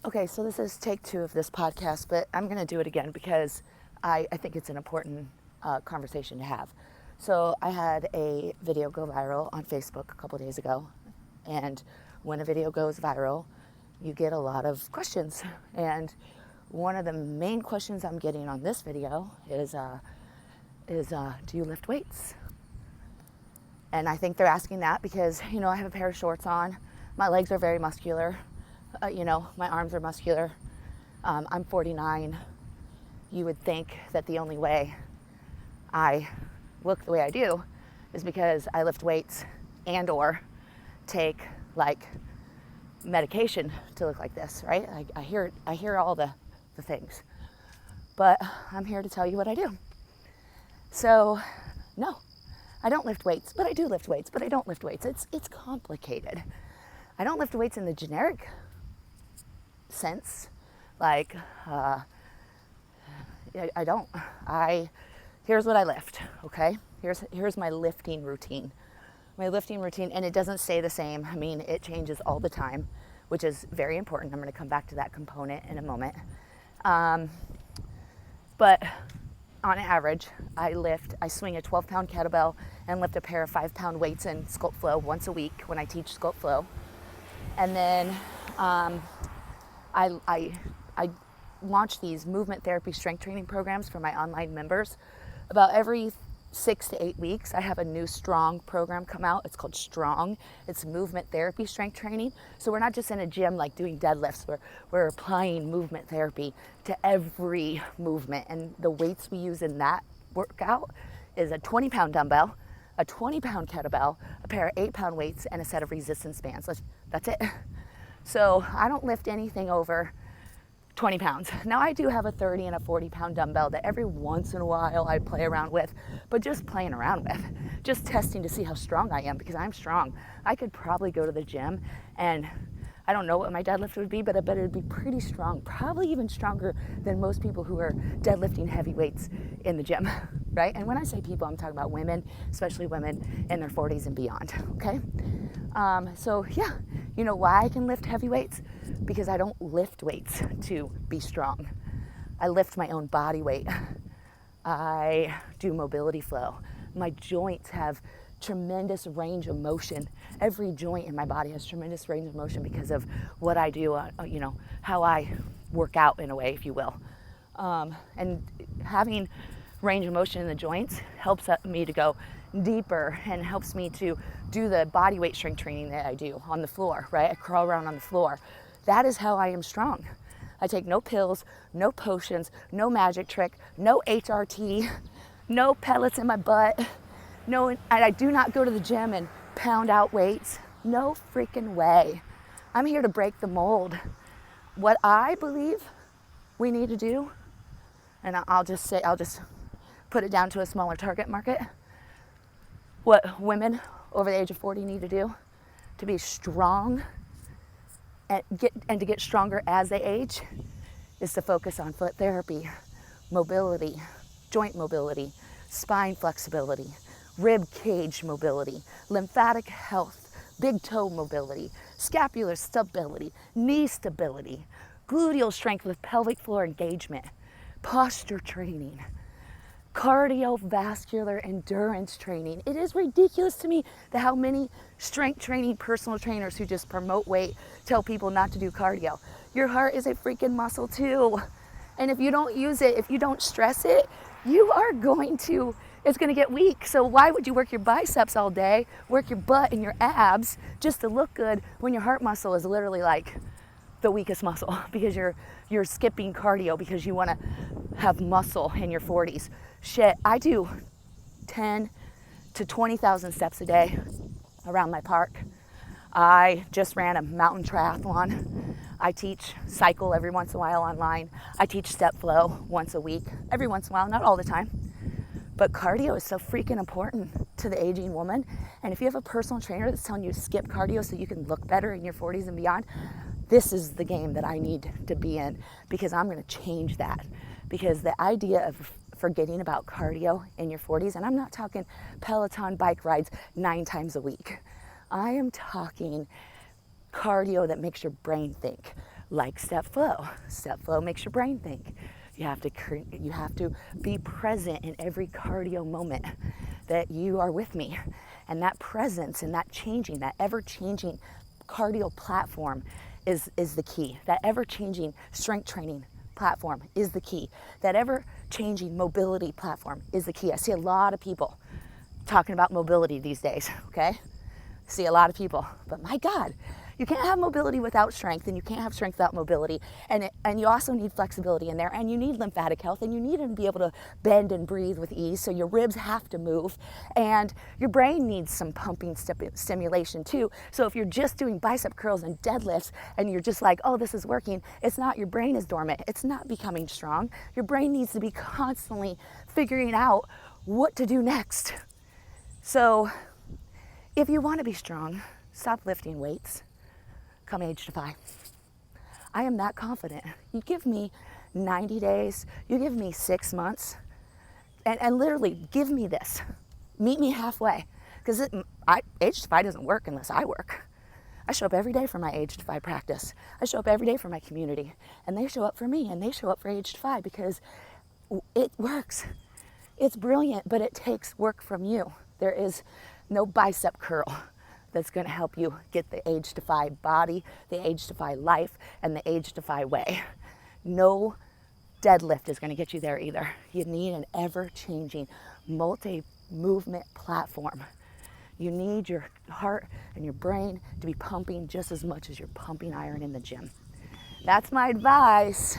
Okay, so this is take 2 of this podcast, but I'm going to do it again because I think it's an important conversation to have. So I had a video go viral on Facebook a couple days ago, and when a video goes viral, you get a lot of questions. And one of the main questions I'm getting on this video is do you lift weights? And I think they're asking that because, I have a pair of shorts on. My legs are very muscular. My arms are muscular. I'm 49. You would think that the only way I look the way I do is because I lift weights and or take medication to look like this, right? I hear all the things. But I'm here to tell you what I do. So, no, I don't lift weights, but I do lift weights, but I don't lift weights. It's complicated. I don't lift weights in the generic sense. I don't. Here's what I lift, okay? Here's my lifting routine. My lifting routine, and it doesn't stay the same. I mean, it changes all the time, which is very important. I'm going to come back to that component in a moment. But on average, I swing a 12-pound kettlebell and lift a pair of 5-pound weights in Sculpt Flow once a week when I teach Sculpt Flow. And then I launch these movement therapy strength training programs for my online members. About every 6 to 8 weeks, I have a new Strong program come out. It's called Strong. It's movement therapy strength training. So we're not just in a gym doing deadlifts. We're applying movement therapy to every movement. And the weights we use in that workout is a 20-pound dumbbell, a 20-pound kettlebell, a pair of 8-pound weights, and a set of resistance bands. That's it. So I don't lift anything over 20 pounds. Now I do have a 30 and a 40-pound dumbbell that every once in a while I play around with, but just playing around with, just testing to see how strong I am, because I'm strong. I could probably go to the gym and I don't know what my deadlift would be, but I bet it'd be pretty strong, probably even stronger than most people who are deadlifting heavy weights in the gym, right? And when I say people, I'm talking about women, especially women in their 40s and beyond, okay? So yeah, you know why I can lift heavy weights? Because I don't lift weights to be strong. I lift my own body weight. I do mobility flow. My joints have tremendous range of motion. Every joint in my body has tremendous range of motion because of what I do, how I work out in a way, if you will. And having range of motion in the joints helps me to go deeper and helps me to do the body weight strength training that I do on the floor, right? I crawl around on the floor. That is how I am strong. I take no pills, no potions, no magic trick, no HRT, no pellets in my butt. No, and I do not go to the gym and pound out weights. No freaking way. I'm here to break the mold. What I believe we need to do, and I'll just put it down to a smaller target market. What women over the age of 40 need to do to be strong and to get stronger as they age is to focus on foot therapy, mobility, joint mobility, spine flexibility, rib cage mobility, lymphatic health, big toe mobility, scapular stability, knee stability, gluteal strength with pelvic floor engagement, posture training, cardiovascular endurance training. It is ridiculous to me that how many strength training personal trainers who just promote weight tell people not to do cardio. Your heart is a freaking muscle too. And if you don't use it, if you don't stress it, it's going to get weak. So why would you work your biceps all day, work your butt and your abs just to look good when your heart muscle is literally the weakest muscle because you're skipping cardio because you want to have muscle in your 40s. Shit, I do 10 to 20,000 steps a day around my park. I just ran a mountain triathlon. I teach cycle every once in a while online. I teach step flow once a week, every once in a while, not all the time. But cardio is so freaking important to the aging woman. And if you have a personal trainer that's telling you to skip cardio so you can look better in your 40s and beyond, this is the game that I need to be in because I'm going to change that. Because the idea of forgetting about cardio in your 40s, and I'm not talking Peloton bike rides 9 times a week. I am talking cardio that makes your brain think. like step flow. Step flow makes your brain think. You have to be present in every cardio moment that you are with me. And that presence and that changing, that ever-changing cardio platform is the key. That ever-changing strength training platform is the key. That ever-changing mobility platform is the key. I see a lot of people talking about mobility these days, okay? I see a lot of people, but my God, you can't have mobility without strength, and you can't have strength without mobility. And you also need flexibility in there, and you need lymphatic health, and you need to be able to bend and breathe with ease, so your ribs have to move, and your brain needs some pumping stimulation too. So if you're just doing bicep curls and deadlifts, and you're just like, oh, this is working, it's not. Your brain is dormant. It's not becoming strong. Your brain needs to be constantly figuring out what to do next. So if you want to be strong, stop lifting weights. Come AgeDEFY. I am that confident. You give me 90 days, you give me 6 months, and literally give me this. Meet me halfway. Because AgeDEFY doesn't work unless I work. I show up every day for my AgeDEFY practice. I show up every day for my community. And they show up for me, and they show up for AgeDEFY because it works. It's brilliant, but it takes work from you. There is no bicep curl that's going to help you get the AgeDEFY body, the AgeDEFY life, and the AgeDEFY way. No deadlift is going to get you there either. You need an ever-changing, multi-movement platform. You need your heart and your brain to be pumping just as much as you're pumping iron in the gym. That's my advice.